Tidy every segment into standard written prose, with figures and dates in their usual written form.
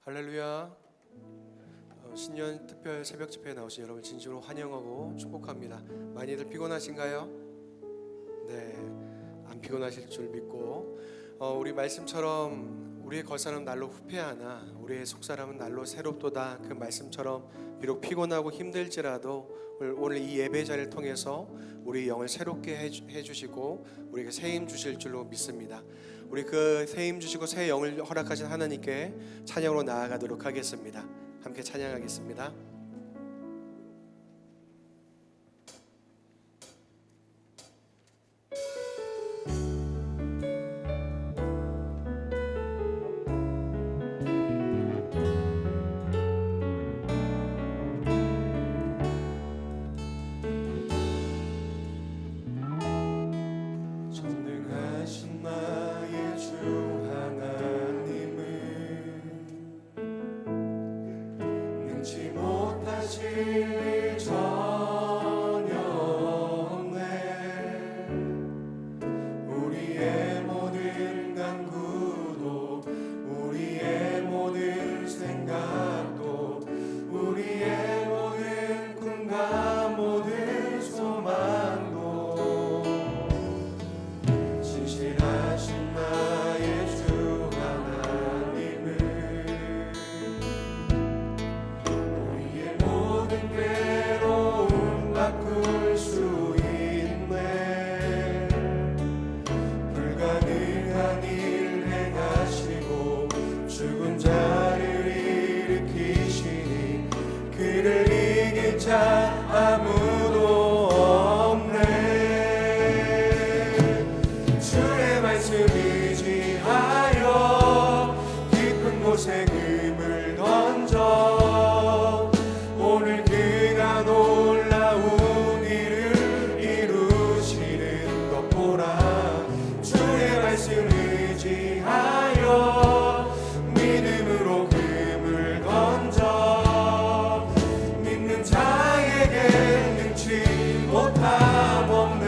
할렐루야. 신년 특별 새벽 집회에 나오신 여러분 진심으로 환영하고 축복합니다. 많이들 피곤하신가요? 네, 안 피곤하실 줄 믿고 우리 말씀처럼 우리의 겉사람은 날로 후패하나 우리의 속사람은 날로 새롭도다, 그 말씀처럼 비록 피곤하고 힘들지라도 오늘 이 예배 자리를 통해서 우리 영을 새롭게 해주시고 우리에게 새 힘 주실 줄로 믿습니다. 우리 그 새 힘 주시고 새 영을 허락하신 하나님께 찬양으로 나아가도록 하겠습니다. 함께 찬양하겠습니다. 전능하신 나의 주 하나님은 능치 못하실 일 전혀 없네. 우리의 모든 간구도 우리의 모든 생각도 우리의 모든 꿈과 모든 소망도 진실하신 나의 주 하나님은 우리의 모든 괴로움 바꿀 수 있네. 불가능한 일 행하시고 죽은 자를 일으키시니 그를 이길 자 아무도 없네. 주의 말씀 의지하여 깊은 곳에 금을 던져 오늘 그가 놀라운 일을 이루시는 것 보라. 주의 말씀 의지하여 믿음으로 금을 던져 믿는 자에게 능치 못함 없네.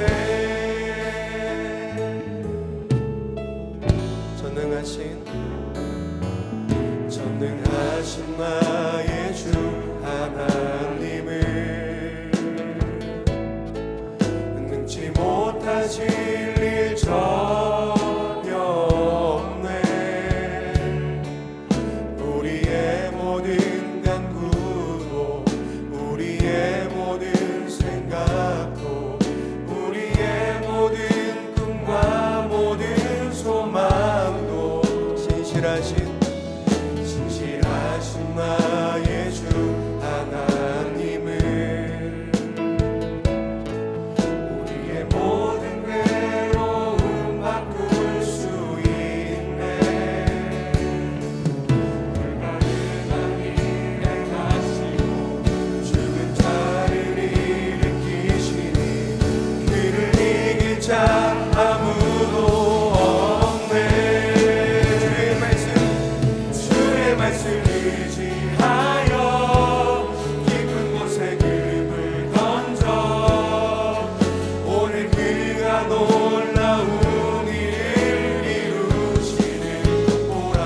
전능하신 나의 주 하나님은 능치 못하실 일 전혀 없네. 우리의 모든 간구도 우리의 모든 생각도 우리의 모든 꿈과 모든 소망도 진실하신 나의 주 하나님은 우리의 모든 괴로움 바꿀 수 있네. 불가능한 일 행하시고 죽은 자를 일으키시니 그를 이길 자 아무도 없네. 주의 말씀 의지하여 깊은 곳에 금을 던져 오늘 그가 놀라운 일을 이루시는 것 보라.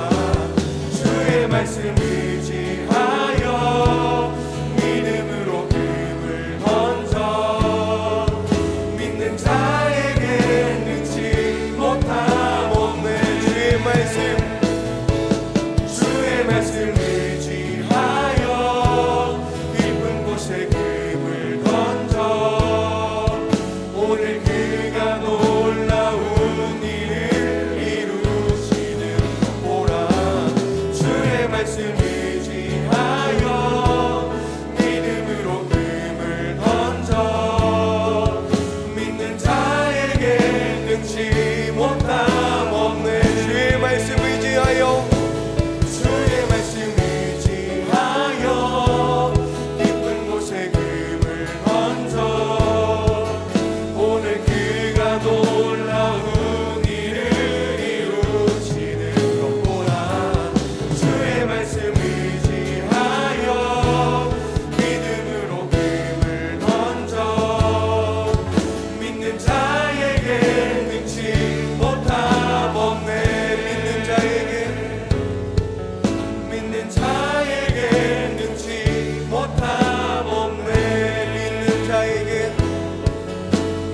주의 말씀 의지하여 믿음으로 금을 던져 믿는 자에게 능치 못함 없네. 주의 말씀 의지하여 깊은 곳에 금을 던져 오늘 그가 놀라운 일을 이루시는 것 보라. 주의 말씀 믿는 자에게 능치 못함 없네.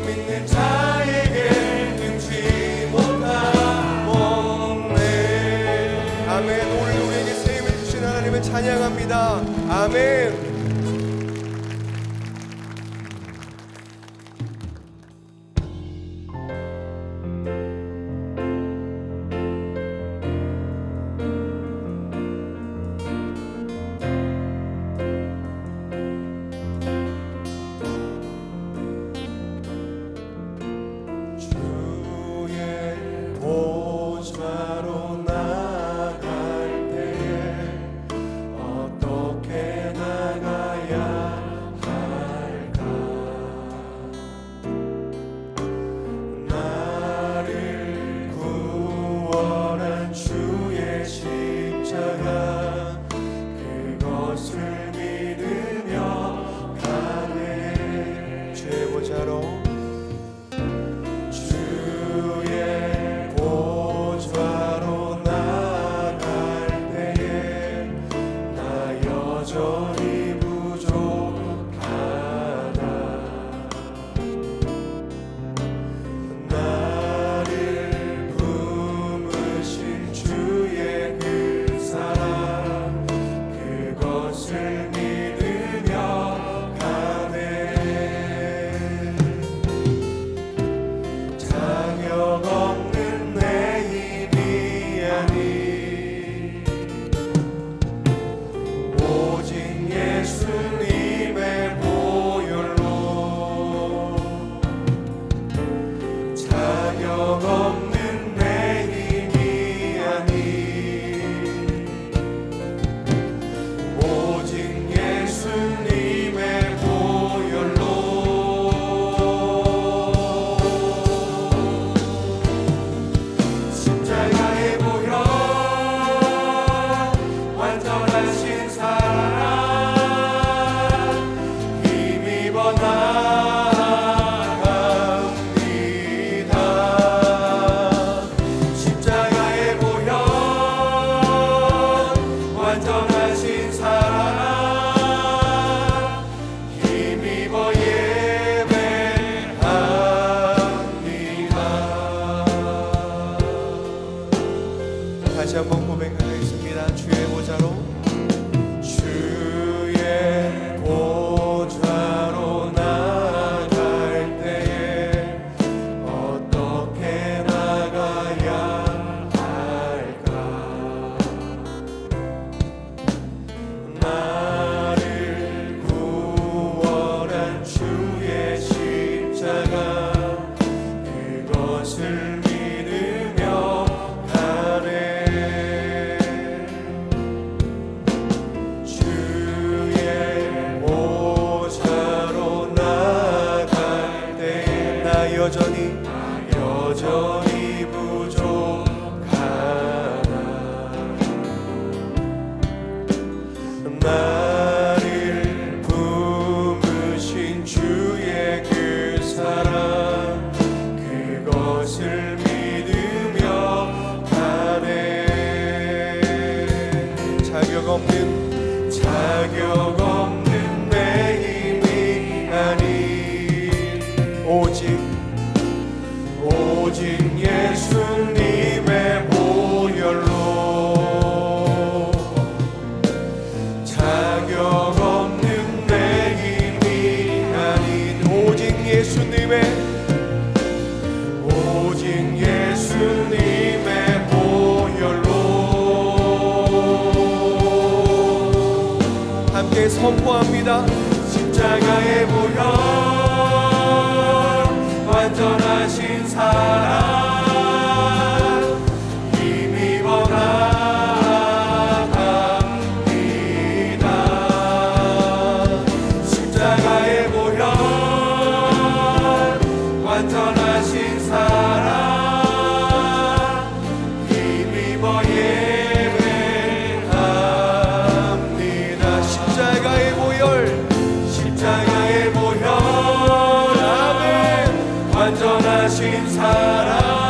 믿는 자에게 능치 못함 없네. 아멘. 오늘 우리에게 세임을 주신 하나님을 찬양합니다. 아멘. 보좌로 나갈 때에 어떻게 나가야 할까? 나를 구원한 주의 십자가 그것을 믿으며 가네. 주의 보좌로 보좌로 나갈 때에 나 여전히 부족하다. 나를 품으신 주의 그 사랑 그것을 믿으며 가네. 자격 없는 내 힘이 아니 오직 예수님의 보혈로. 자격 없는 내 힘이 아니 오직 예수님의 보혈로. 십자가의 보혈 완전하신 사랑 힘입어 나갑니다. 십자가의 보혈 완전하신 사랑 힘입어 예배합니다. 다시 한번 고백하겠습니다. 주의 보좌로 주의 보좌로 나갈 때에 어떻게 나가야 할까? 나를 구원한 주의 십자가 그것을 믿으며 가네. 주의 보좌로 나갈 때에 나 여전히 부족하다. 나를 품으신 주의 그 사랑 그것을 믿으며 가네. 자격 없는 내 힘이 아닌 오직 예수님의 보혈로. 자격 없는 내 힘이 아닌 오직 예수님의 보혈로. 함께 선포합니다. 십자가의 보혈 완전하신 사랑 힘입어 나갑니다. 십자가의 보혈 완전하신 사랑 힘입어 예배합니다. 십자가의 보혈 십자가의 보혈 아멘. 완전하신 사랑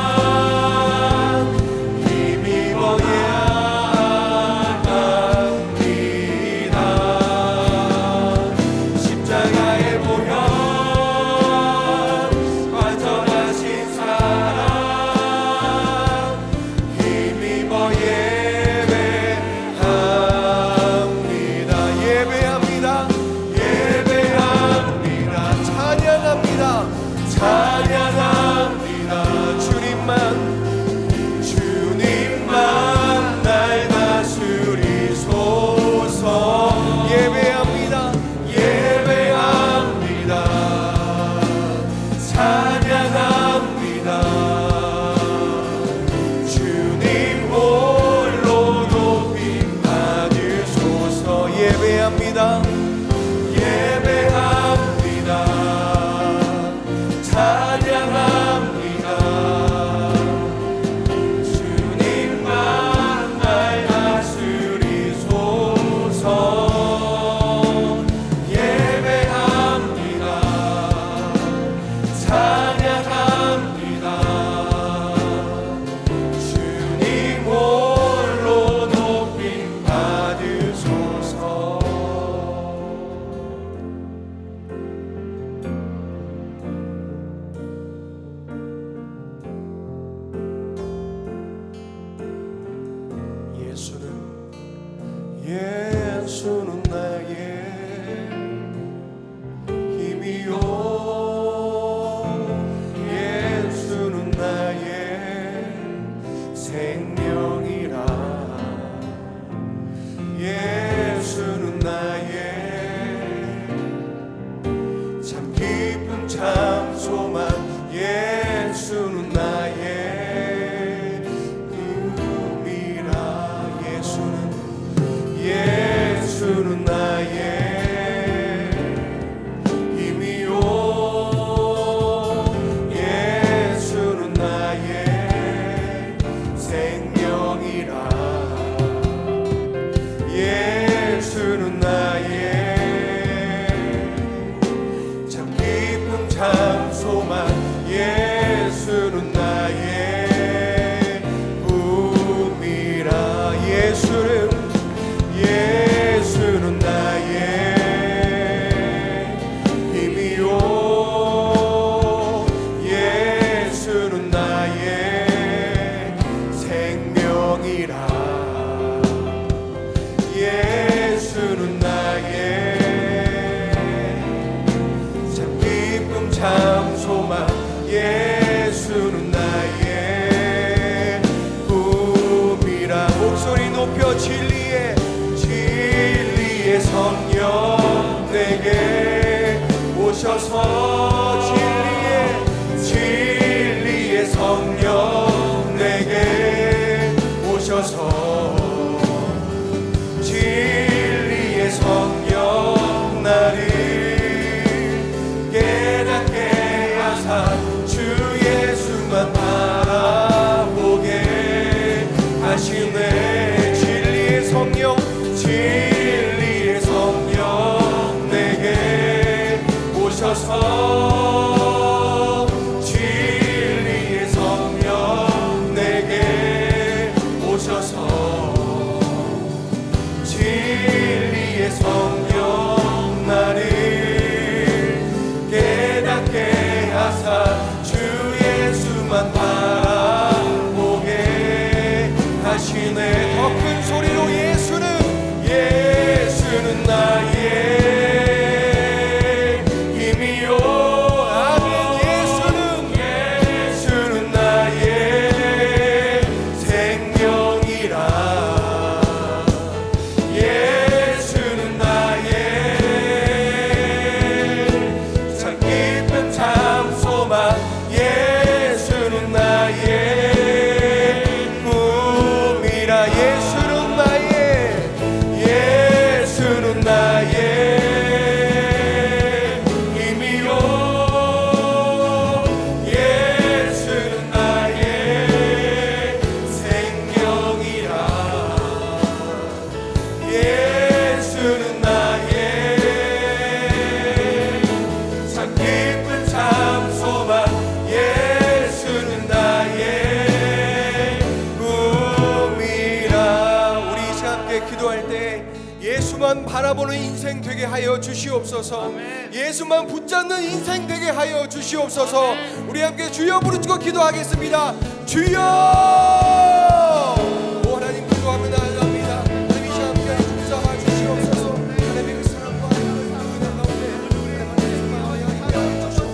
예수는 나의 힘이요 예수는 나의 생명이라 예수는 나의 참 깊은 참 소망 예수는 나의 꿈이라 예수는 나의 힘이요 예수는 나의 생명이라 예수는 나의 참 깊은 참 소망 예수는 나의 꿈이라 예수는 나의 힘이요 예수는 나의 생명이라 예수는 나의 참 기쁨 참 소망 예수는 나의 꿈이라 목소리 높여 진리의 성령 내게 오셔서 진리의 성령 내게 오셔서 진리의 성령 나를 깨닫게 하사 주 예수만 바라보게 하시네 진리의 성령 내게 오셔서 진리의 성령 내게 오셔서 진리의 성령 나를 깨닫게 하사 주 예수만 바라보게 하시네 더 큰 소리로 예수는 나의 힘이요 아멘 예수는 나의 생명이라 예수는 나의 참 깊은 참 소망 예수는 나의 꿈이라 예수는 나의 힘이요 예수는 나의 생명이라 예수는 나의 참 깊은 참 소망 예수는 나의 꿈이라 우리 이 시간 함께 기도할 때 예수만 바라보는 인생 되게 하여 주시옵소서. 예수만 붙잡는 인생 되게 하여 주시옵소서. 우리 함께 주여 부르짖고 기도하겠습니다. 주여! 오 하나님 기도하며 나아갑니다. 하나님 이 시간 함께 붙잡아 주시옵소서. 하나님의 그 사랑과 은혜 가운데 하나님의 마음을 향하여 붙잡아 주시옵소서.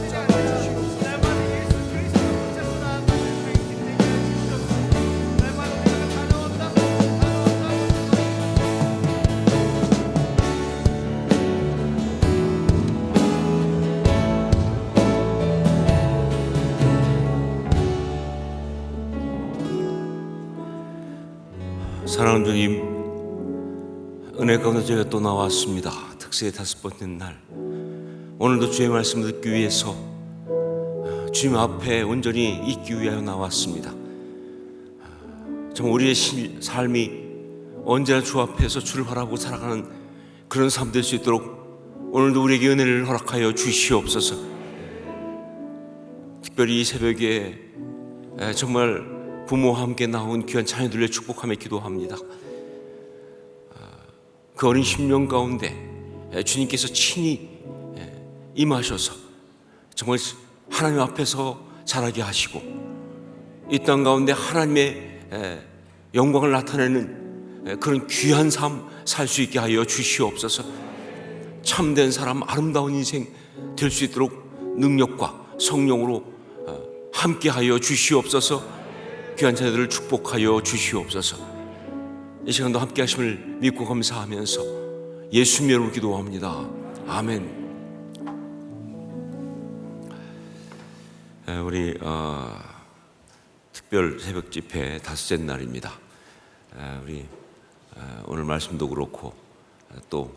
사랑하는 주님, 은혜 가운데 저희가 또 나왔습니다. 특세의 5번째 날, 오늘도 주의 말씀을 듣기 위해서 주님 앞에 온전히 있기 위하여 나왔습니다. 정말 우리의 삶이 언제나 주 앞에서 주를 바라보고 살아가는 그런 삶 될 수 있도록 오늘도 우리에게 은혜를 허락하여 주시옵소서. 특별히 이 새벽에 정말 부모와 함께 나온 귀한 자녀들을 축복하며 기도합니다. 그 어린 심령 가운데 주님께서 친히 임하셔서 정말 하나님 앞에서 자라게 하시고 이 땅 가운데 하나님의 영광을 나타내는 그런 귀한 삶 살 수 있게 하여 주시옵소서. 참된 사람, 아름다운 인생 될 수 있도록 능력과 성령으로 함께 하여 주시옵소서. 귀한 자녀들을 축복하여 주시옵소서. 이 시간도 함께 하심을 믿고 감사하면서 예수님 이름으로 기도합니다. 아멘. 우리 특별 새벽 집회 다섯째 날입니다. 우리 오늘 말씀도 그렇고 또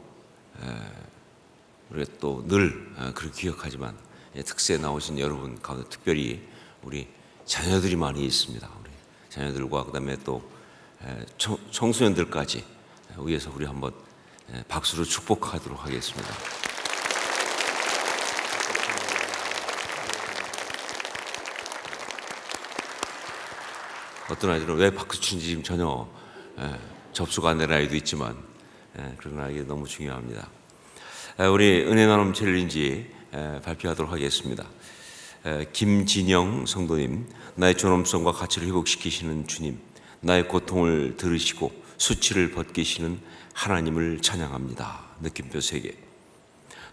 우리가 또 늘 그렇게 기억하지만 특세에 나오신 여러분 가운데 특별히 우리 자녀들이 많이 있습니다. 우리 자녀들과 그다음에 또 청소년들까지 위해서 우리 한번 박수로 축복하도록 하겠습니다. 어떤 아이들은 왜 박수 치는지 지금 전혀 접수가 안 되는 아이도 있지만 그런 아이가 너무 중요합니다. 우리 은혜 나눔 챌린지 발표하도록 하겠습니다. 김진영 성도님, 나의 존엄성과 가치를 회복시키시는 주님, 나의 고통을 들으시고 수치를 벗기시는 하나님을 찬양합니다. 느낌표 3개.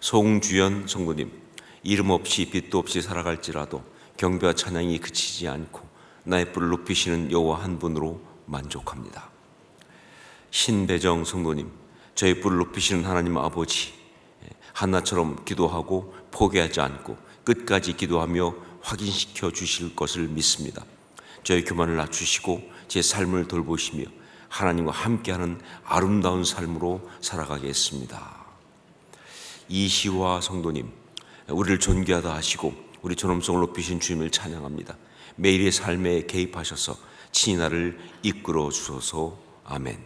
송주연 성도님, 이름 없이 빛도 없이 살아갈지라도 경배와 찬양이 그치지 않고 나의 뿔을 높이시는 여호와 한 분으로 만족합니다. 신배정 성도님, 저희 뿔을 높이시는 하나님 아버지, 한나처럼 기도하고 포기하지 않고 끝까지 기도하며 확인시켜 주실 것을 믿습니다. 저희 교만을 낮추시고 제 삶을 돌보시며 하나님과 함께하는 아름다운 삶으로 살아가겠습니다. 이시화 성도님, 우리를 존귀하다 하시고 우리 존엄성을 높이신 주님을 찬양합니다. 매일의 삶에 개입하셔서 친히 나를 이끌어 주소서. 아멘.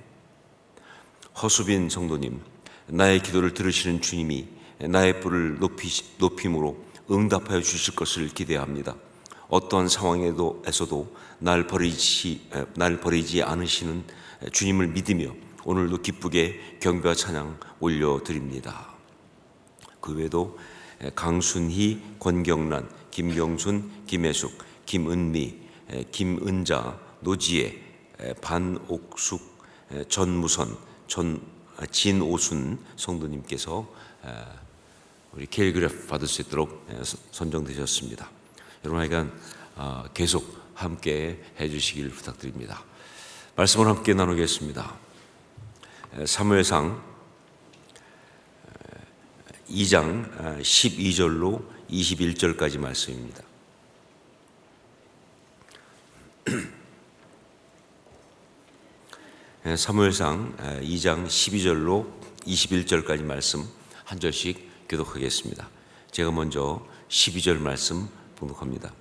허수빈 성도님, 나의 기도를 들으시는 주님이 나의 뿔을 높임으로 응답하여 주실 것을 기대합니다. 어떠한 상황에서도 날 버리지 않으시는 주님을 믿으며 오늘도 기쁘게 경배와 찬양 올려드립니다. 그 외에도 강순희, 권경란, 김경순, 김혜숙, 김은미, 김은자, 노지혜, 반옥숙, 전무선, 진오순 성도님께서 우리 캘리그래프 받을 수 있도록 선정되셨습니다. 여러분 하여간 계속 함께 해주시길 부탁드립니다. 말씀을 함께 나누겠습니다. 사무엘상 2장 12절로 21절까지 말씀입니다. 사무엘상 2장 12절로 21절까지 말씀 한 절씩 교독하겠습니다. 제가 먼저 12절 말씀 봉독합니다.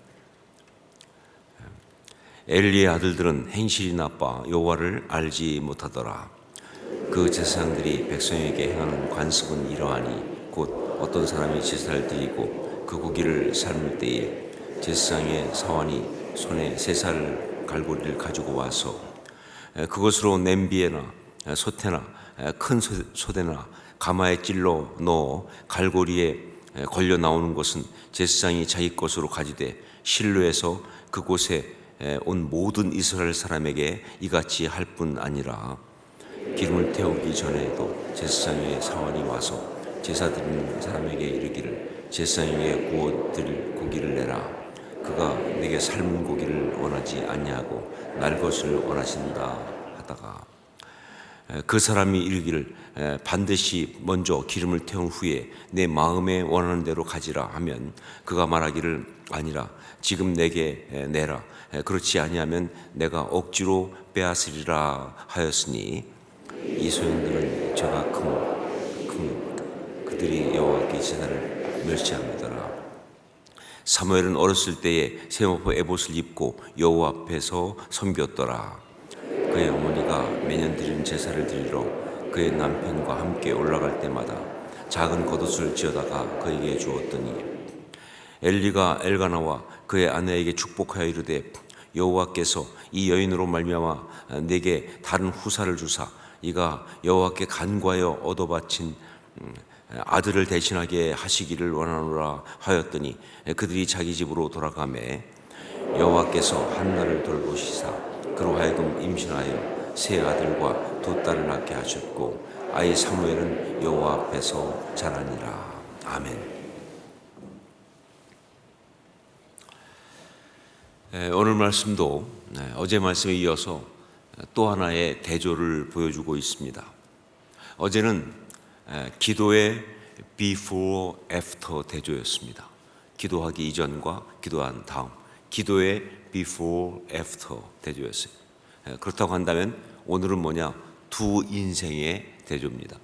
엘리의 아들들은 행실이 나빠 여호와를 알지 못하더라. 그 제사장들이 백성에게 행하는 관습은 이러하니 곧 어떤 사람이 제사를 드리고 그 고기를 삶을 때에 제사장의 사환이 손에 3살 갈고리를 가지고 와서 그것으로 냄비에나 솥에나 큰 소대나 가마에 찔러 넣어 갈고리에 걸려 나오는 것은 제사장이 자기 것으로 가지되 실로에서 그곳에 온 모든 이스라엘 사람에게 이같이 할 뿐 아니라 기름을 태우기 전에도 제사장의 사환이 와서 제사 드리는 사람에게 이르기를 제사장에게 구워 드릴 고기를 내라. 그가 내게 삶은 고기를 원하지 아니하고 날 것을 원하신다 하다가 그 사람이 이르기를 반드시 먼저 기름을 태운 후에 내 마음에 원하는 대로 가지라 하면 그가 말하기를 아니라 지금 내게 내라. 그렇지 아니하면 내가 억지로 빼앗으리라 하였으니 이 소년들은 죄가 큰 그들이 여호와께 제사를 멸시하더라. 사무엘은 어렸을 때에 세마포 에봇을 입고 여호와 앞에서 섬겼더라. 그의 어머니가 매년 드리는 제사를 드리러 그의 남편과 함께 올라갈 때마다 작은 겉옷을 지어다가 그에게 주었더니 엘리가 엘가나와 그의 아내에게 축복하여 이르되 여호와께서 이 여인으로 말미암아 내게 다른 후사를 주사 이가 여호와께 간구하여 얻어 바친 아들을 대신하게 하시기를 원하노라 하였더니 그들이 자기 집으로 돌아가매 여호와께서 한나를 돌보시사 그로 하여금 임신하여 세 아들과 두 딸을 낳게 하셨고 아이 사무엘은 여호와 앞에서 자라니라. 아멘. 오늘 말씀도 어제 말씀에 이어서 또 하나의 대조를 보여주고 있습니다. 어제는 기도의 before, after 대조였습니다. 기도하기 이전과 기도한 다음, 기도의 before, after 대조였어요. 그렇다고 한다면 오늘은 뭐냐? 두 인생의 대조입니다.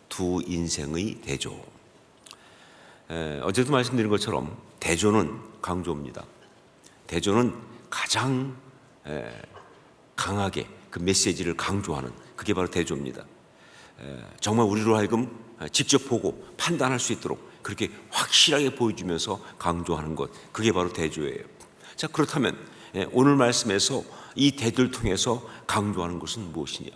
두 인생의 대조. 어제도 말씀드린 것처럼 대조는 강조입니다. 대조는 가장 강하게 그 메시지를 강조하는, 그게 바로 대조입니다. 정말 우리로 하여금 직접 보고 판단할 수 있도록 그렇게 확실하게 보여주면서 강조하는 것, 그게 바로 대조예요. 자, 그렇다면 오늘 말씀에서 이 대조를 통해서 강조하는 것은 무엇이냐?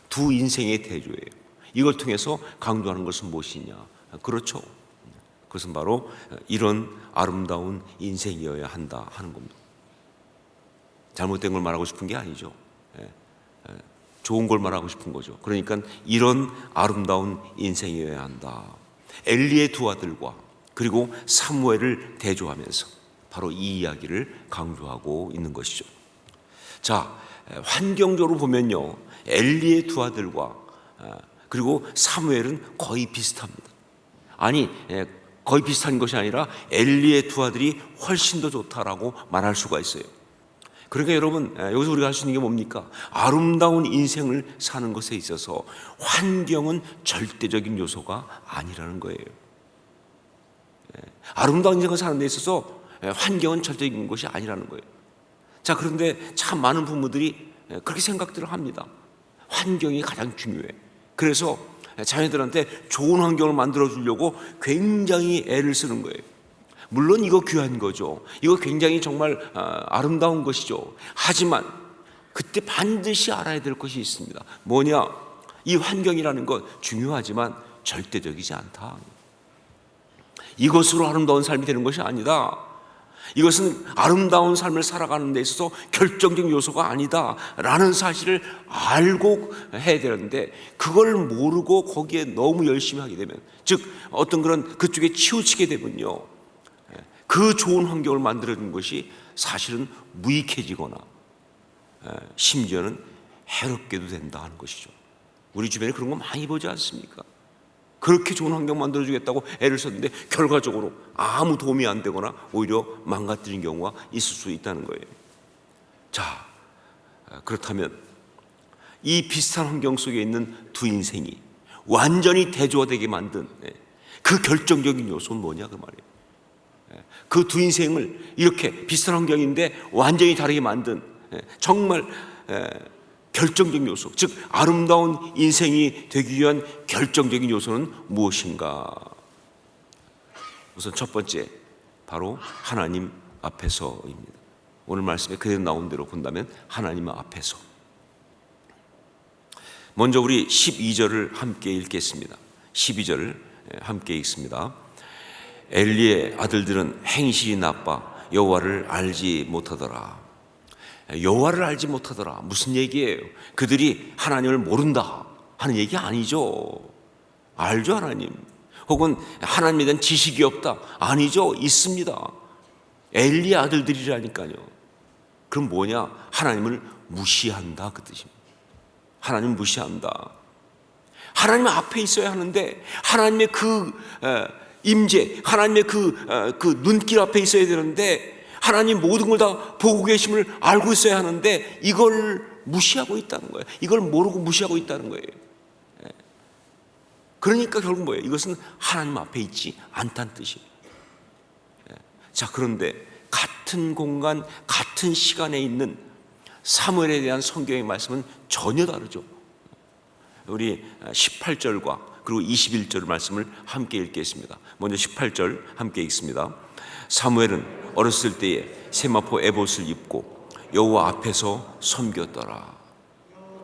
두 인생의 대조예요. 이걸 통해서 강조하는 것은 무엇이냐? 그렇죠. 그것은 바로 이런 아름다운 인생이어야 한다 하는 겁니다. 잘못된 걸 말하고 싶은 게 아니죠. 좋은 걸 말하고 싶은 거죠. 그러니까 이런 아름다운 인생이어야 한다. 엘리의 두 아들과 그리고 사무엘을 대조하면서 바로 이 이야기를 강조하고 있는 것이죠. 자, 환경적으로 보면요, 엘리의 두 아들과 그리고 사무엘은 거의 비슷합니다. 아니, 거의 비슷한 것이 아니라 엘리의 두 아들이 훨씬 더 좋다라고 말할 수가 있어요. 그러니까 여러분, 여기서 우리가 할 수 있는 게 뭡니까? 아름다운 인생을 사는 것에 있어서 환경은 절대적인 요소가 아니라는 거예요. 아름다운 인생을 사는 데 있어서 환경은 절대적인 것이 아니라는 거예요. 자, 그런데 참 많은 부모들이 그렇게 생각들을 합니다. 환경이 가장 중요해. 그래서 자녀들한테 좋은 환경을 만들어 주려고 굉장히 애를 쓰는 거예요. 물론 이거 귀한 거죠. 이거 굉장히 정말 아름다운 것이죠. 하지만 그때 반드시 알아야 될 것이 있습니다. 뭐냐? 이 환경이라는 것 중요하지만 절대적이지 않다. 이것으로 아름다운 삶이 되는 것이 아니다. 이것은 아름다운 삶을 살아가는 데 있어서 결정적 요소가 아니다 라는 사실을 알고 해야 되는데, 그걸 모르고 거기에 너무 열심히 하게 되면, 즉 어떤 그런 그쪽에 치우치게 되면요, 그 좋은 환경을 만들어준 것이 사실은 무익해지거나 심지어는 해롭게도 된다 하는 것이죠. 우리 주변에 그런 거 많이 보지 않습니까? 그렇게 좋은 환경 만들어주겠다고 애를 썼는데 결과적으로 아무 도움이 안 되거나 오히려 망가뜨린 경우가 있을 수 있다는 거예요. 자, 그렇다면 이 비슷한 환경 속에 있는 두 인생이 완전히 대조되게 만든 그 결정적인 요소는 뭐냐 그 말이에요. 그 두 인생을 이렇게 비슷한 환경인데 완전히 다르게 만든 정말 결정적인 요소, 즉 아름다운 인생이 되기 위한 결정적인 요소는 무엇인가? 우선 첫 번째, 바로 하나님 앞에서입니다. 오늘 말씀에 그대로 나온 대로 본다면 하나님 앞에서. 먼저 우리 12절을 함께 읽겠습니다. 12절을 함께 읽습니다. 엘리의 아들들은 행실이 나빠 여호와를 알지 못하더라. 여호와를 알지 못하더라. 무슨 얘기예요? 그들이 하나님을 모른다 하는 얘기 아니죠. 알죠, 하나님. 혹은 하나님에 대한 지식이 없다. 아니죠, 있습니다. 엘리의 아들들이라니까요. 그럼 뭐냐? 하나님을 무시한다 그 뜻입니다. 하나님을 무시한다. 하나님 앞에 있어야 하는데 하나님의 그 임재, 하나님의 그 눈길 앞에 있어야 되는데 하나님 모든 걸 다 보고 계심을 알고 있어야 하는데 이걸 무시하고 있다는 거예요. 이걸 모르고 무시하고 있다는 거예요. 그러니까 결국 뭐예요? 이것은 하나님 앞에 있지 않다는 뜻이에요. 자, 그런데 같은 공간, 같은 시간에 있는 사무엘에 대한 성경의 말씀은 전혀 다르죠. 우리 18절과 그리고 21절 말씀을 함께 읽겠습니다. 먼저 18절 함께 읽습니다. 사무엘은 어렸을 때에 세마포 에봇을 입고 여호와 앞에서 섬겼더라.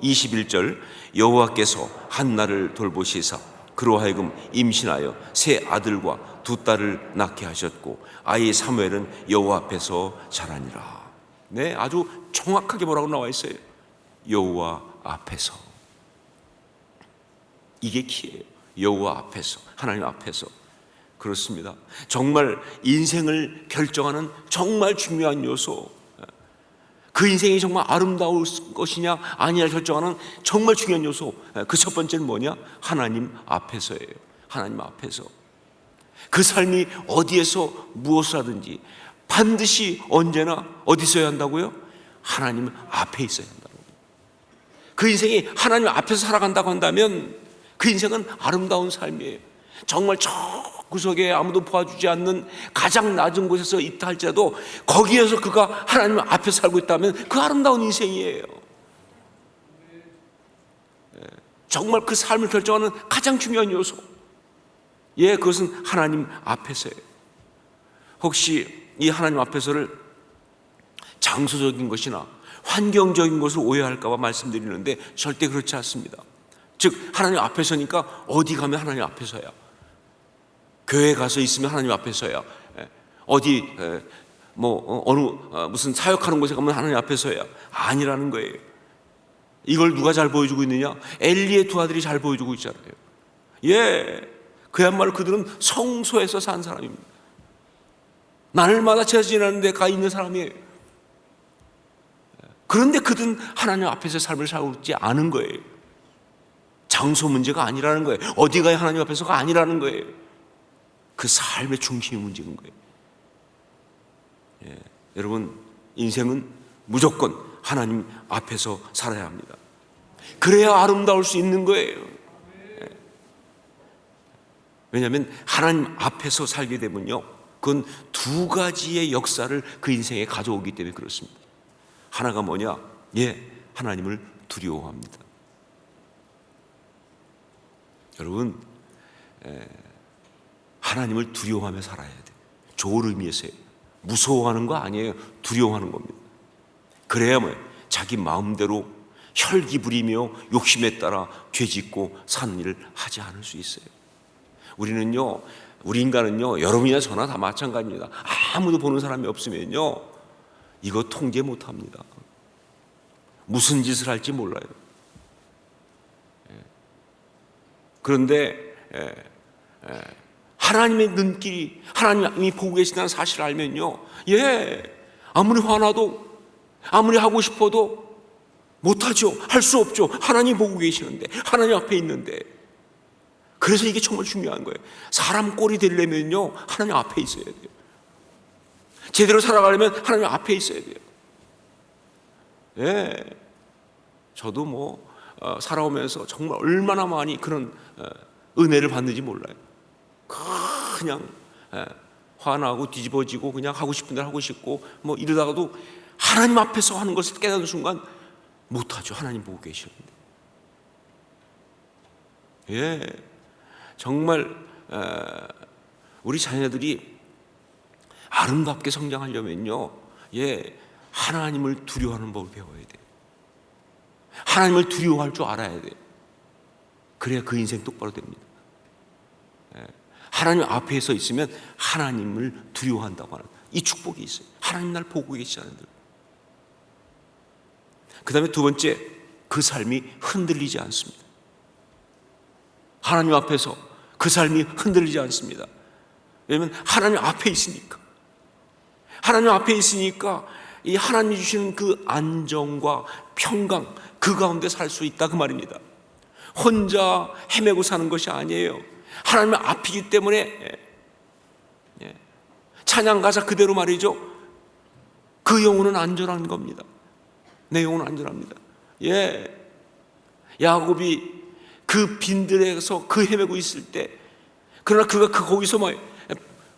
21절, 여호와께서 한나를 돌보시사 그로 하여금 임신하여 세 아들과 두 딸을 낳게 하셨고 아이 사무엘은 여호와 앞에서 자라니라. 네, 아주 정확하게 뭐라고 나와 있어요? 여호와 앞에서. 이게 키예요. 여호와 앞에서, 하나님 앞에서. 그렇습니다. 정말 인생을 결정하는 정말 중요한 요소, 그 인생이 정말 아름다울 것이냐 아니냐 결정하는 정말 중요한 요소, 그 첫 번째는 뭐냐? 하나님 앞에서예요. 하나님 앞에서. 그 삶이 어디에서 무엇을 하든지 반드시 언제나 어디 있어야 한다고요? 하나님 앞에 있어야 한다고. 그 인생이 하나님 앞에서 살아간다고 한다면 그 인생은 아름다운 삶이에요. 정말 저 구석에 아무도 도와주지 않는 가장 낮은 곳에서 있다 할지라도 거기에서 그가 하나님 앞에 살고 있다면 그 아름다운 인생이에요. 정말 그 삶을 결정하는 가장 중요한 요소, 그것은 하나님 앞에서예요. 혹시 이 하나님 앞에서를 장소적인 것이나 환경적인 것을 오해할까 봐 말씀드리는데 절대 그렇지 않습니다. 즉 하나님 앞에서니까 어디 가면 하나님 앞에서야, 교회 가서 있으면 하나님 앞에서야, 어디 무슨 사역하는 곳에 가면 하나님 앞에서야, 아니라는 거예요. 이걸 누가 잘 보여주고 있느냐? 엘리의 두 아들이 잘 보여주고 있잖아요. 그야말로 그들은 성소에서 산 사람입니다. 날마다 제사 지내는 데 가 있는 사람이에요. 그런데 그들은 하나님 앞에서 삶을 살고 있지 않은 거예요. 장소 문제가 아니라는 거예요. 어디 가야 하나님 앞에서가 아니라는 거예요. 그 삶의 중심이 문제인 거예요. 여러분, 인생은 무조건 하나님 앞에서 살아야 합니다. 그래야 아름다울 수 있는 거예요. 왜냐하면 하나님 앞에서 살게 되면요, 그건 두 가지의 역사를 그 인생에 가져오기 때문에 그렇습니다. 하나가 뭐냐? 하나님을 두려워합니다. 여러분, 하나님을 두려워하며 살아야 돼요. 좋은 의미에서요. 무서워하는 거 아니에요. 두려워하는 겁니다. 그래야 자기 마음대로 혈기 부리며 욕심에 따라 죄짓고 사는 일을 하지 않을 수 있어요. 우리 인간은요, 여러분이나 저나 다 마찬가지입니다. 아무도 보는 사람이 없으면요, 이거 통제 못합니다. 무슨 짓을 할지 몰라요. 그런데 하나님의 눈길이, 하나님이 보고 계신다는 사실을 알면요, 아무리 화나도 아무리 하고 싶어도 못하죠. 할 수 없죠. 하나님 보고 계시는데, 하나님 앞에 있는데. 그래서 이게 정말 중요한 거예요. 사람 꼴이 되려면요, 하나님 앞에 있어야 돼요. 제대로 살아가려면 하나님 앞에 있어야 돼요. 저도 살아오면서 정말 얼마나 많이 그런 은혜를 받는지 몰라요. 그냥 화나고 뒤집어지고 그냥 하고 싶은 대로 하고 싶고 이러다가도 하나님 앞에서 하는 것을 깨닫는 순간 못하죠. 하나님 보고 계시는데. 정말 우리 자녀들이 아름답게 성장하려면요, 하나님을 두려워하는 법을 배워야 돼요. 하나님을 두려워할 줄 알아야 돼요. 그래야 그 인생 똑바로 됩니다. 하나님 앞에서 있으면 하나님을 두려워한다고 하는 이 축복이 있어요. 하나님 날 보고 계시다는 들. 그 다음에 두 번째, 그 삶이 흔들리지 않습니다. 하나님 앞에서 그 삶이 흔들리지 않습니다. 왜냐하면 하나님 앞에 있으니까. 하나님 앞에 있으니까 이 하나님이 주시는 그 안정과 평강, 그 가운데 살 수 있다, 그 말입니다. 혼자 헤매고 사는 것이 아니에요. 하나님 앞이기 때문에 찬양 가사 그대로 말이죠. 그 영혼은 안전한 겁니다. 내 영혼은 안전합니다. 야곱이 그 빈들에서 그 헤매고 있을 때, 그러나 그가 거기서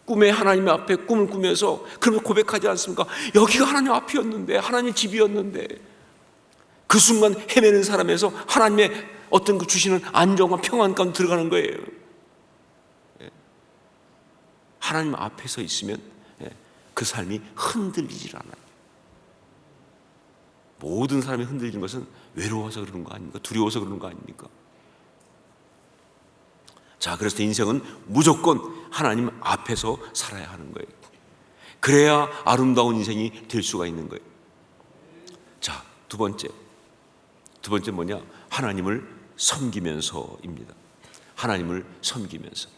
꿈에 하나님 앞에 꿈을 꾸면서 그러면 고백하지 않습니까? 여기가 하나님 앞이었는데, 하나님 집이었는데. 그 순간 헤매는 사람에서 하나님의 어떤 그 주시는 안정과 평안 가운데 들어가는 거예요. 하나님 앞에서 있으면 그 삶이 흔들리질 않아요. 모든 사람이 흔들리는 것은 외로워서 그러는 거 아닙니까? 두려워서 그러는 거 아닙니까? 자, 그래서 인생은 무조건 하나님 앞에서 살아야 하는 거예요. 그래야 아름다운 인생이 될 수가 있는 거예요. 자, 두 번째, 두 번째 뭐냐? 하나님을 섬기면서입니다. 하나님을 섬기면서.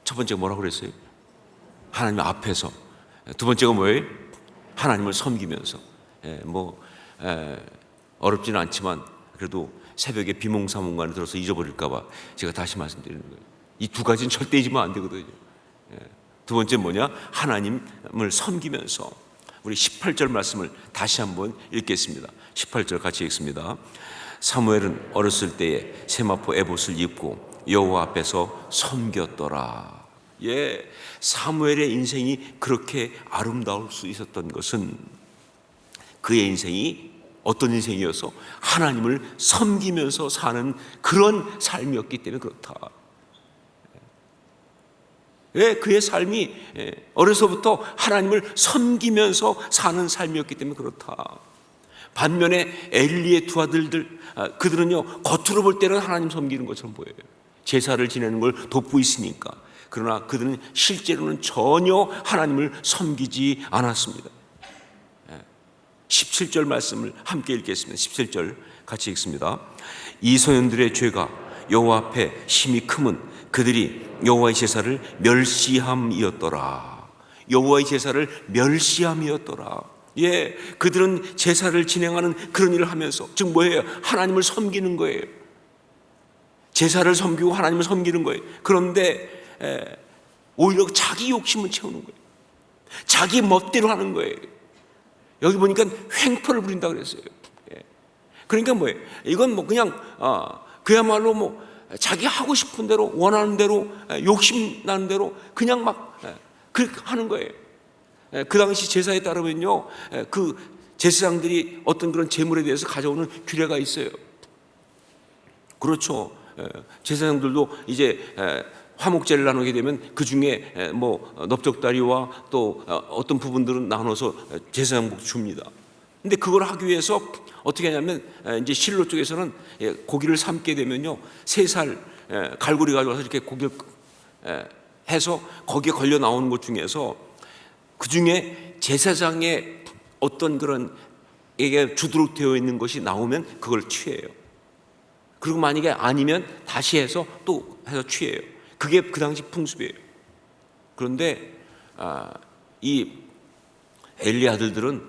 첫 번째가 뭐라고 그랬어요? 하나님 앞에서. 두 번째가 뭐예요? 하나님을 섬기면서. 어렵지는 않지만 그래도 새벽에 비몽사몽간에 들어서 잊어버릴까봐 제가 다시 말씀드리는 거예요. 이 두 가지는 절대 잊으면 안 되거든요. 두 번째 뭐냐? 하나님을 섬기면서. 우리 18절 말씀을 다시 한번 읽겠습니다. 18절 같이 읽습니다. 사무엘은 어렸을 때에 세마포 에봇을 입고 여호와 앞에서 섬겼더라. 예, 사무엘의 인생이 그렇게 아름다울 수 있었던 것은 그의 인생이 어떤 인생이어서 하나님을 섬기면서 사는 그런 삶이었기 때문에 그렇다. 왜? 그의 삶이 어려서부터 하나님을 섬기면서 사는 삶이었기 때문에 그렇다. 반면에 엘리의 두 아들들, 그들은요 겉으로 볼 때는 하나님 섬기는 것처럼 보여요. 제사를 지내는 걸 돕고 있으니까. 그러나 그들은 실제로는 전혀 하나님을 섬기지 않았습니다. 17절 말씀을 함께 읽겠습니다. 17절 같이 읽습니다. 이 소년들의 죄가 여호와 앞에 심히 크면 그들이 여호와의 제사를 멸시함이었더라. 여호와의 제사를 멸시함이었더라. 예, 그들은 제사를 진행하는 그런 일을 하면서 즉 뭐예요? 하나님을 섬기는 거예요. 제사를 섬기고 하나님을 섬기는 거예요. 그런데 오히려 자기 욕심을 채우는 거예요. 자기 멋대로 하는 거예요. 여기 보니까 횡포를 부린다 그랬어요. 그러니까 뭐예요? 이건 뭐 그냥 그야말로 뭐 자기 하고 싶은 대로 원하는 대로 욕심 나는 대로 그냥 막 그렇게 하는 거예요. 그 당시 제사에 따르면요, 그 제사장들이 어떤 그런 제물에 대해서 가져오는 규례가 있어요. 그렇죠. 제사장들도 이제 화목제를 나누게 되면 그 중에 뭐 넓적다리와 또 어떤 부분들은 나눠서 제사장복 줍니다. 근데 그걸 하기 위해서 어떻게 하냐면 이제 실로 쪽에서는 고기를 삶게 되면요 3살 갈고리 가져와서 이렇게 고기를 해서 거기에 걸려 나오는 것 중에서 그 중에 제사장의 어떤 그런 이게 주도록 되어 있는 것이 나오면 그걸 취해요. 그리고 만약에 아니면 다시 해서 또 해서 취해요. 그게 그 당시 풍습이에요. 그런데 이 엘리 아들들은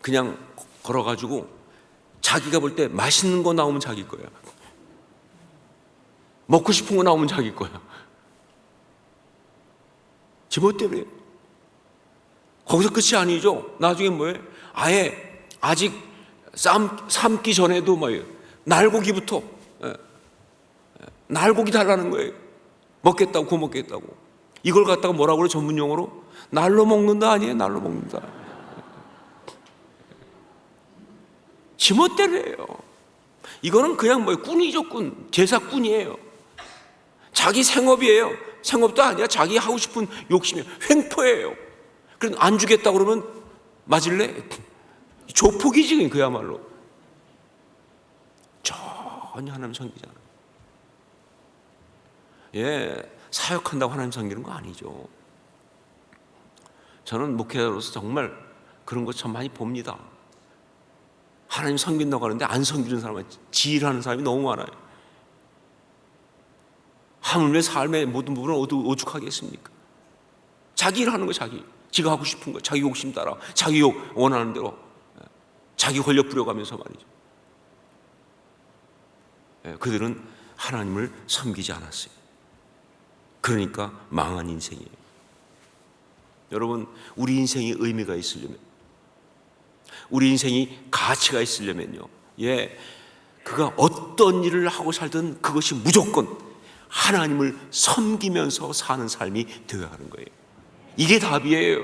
그냥 걸어가지고 자기가 볼 때 맛있는 거 나오면 자기 거야. 먹고 싶은 거 나오면 자기 거야. 지멋대로요. 거기서 끝이 아니죠. 나중에 뭐예요? 아예 아직 삶기 전에도 뭐예요? 날고기부터 날고기 달라는 거예요. 먹겠다고 구워 먹겠다고. 이걸 갖다가 뭐라고 그래 전문 용어로? 날로 먹는다 아니에요? 날로 먹는다. 지멋대로예요. 이거는 그냥 뭐예요? 꾼이죠, 꾼. 제사꾼이에요. 자기 생업이에요. 생업도 아니야. 자기 하고 싶은 욕심이에요. 횡포예요. 그래서 안 주겠다 그러면 맞을래? 조폭이지 그야말로. 전혀 하나님 섬기지 않아요. 예, 사역한다고 하나님 섬기는 거 아니죠. 저는 목회자로서 정말 그런 거 참 많이 봅니다. 하나님 섬긴다고 하는데 안 섬기는 사람은 지일하는 사람이 너무 많아요. 하물며 삶의 모든 부분을 오죽하겠습니까? 자기 일하는 거 지가 하고 싶은 거, 자기 욕심 따라, 자기 원하는 대로 자기 권력 부려가면서 말이죠. 그들은 하나님을 섬기지 않았어요. 그러니까 망한 인생이에요. 여러분, 우리 인생이 의미가 있으려면, 우리 인생이 가치가 있으려면요, 그가 어떤 일을 하고 살든 그것이 무조건 하나님을 섬기면서 사는 삶이 되어야 하는 거예요. 이게 답이에요.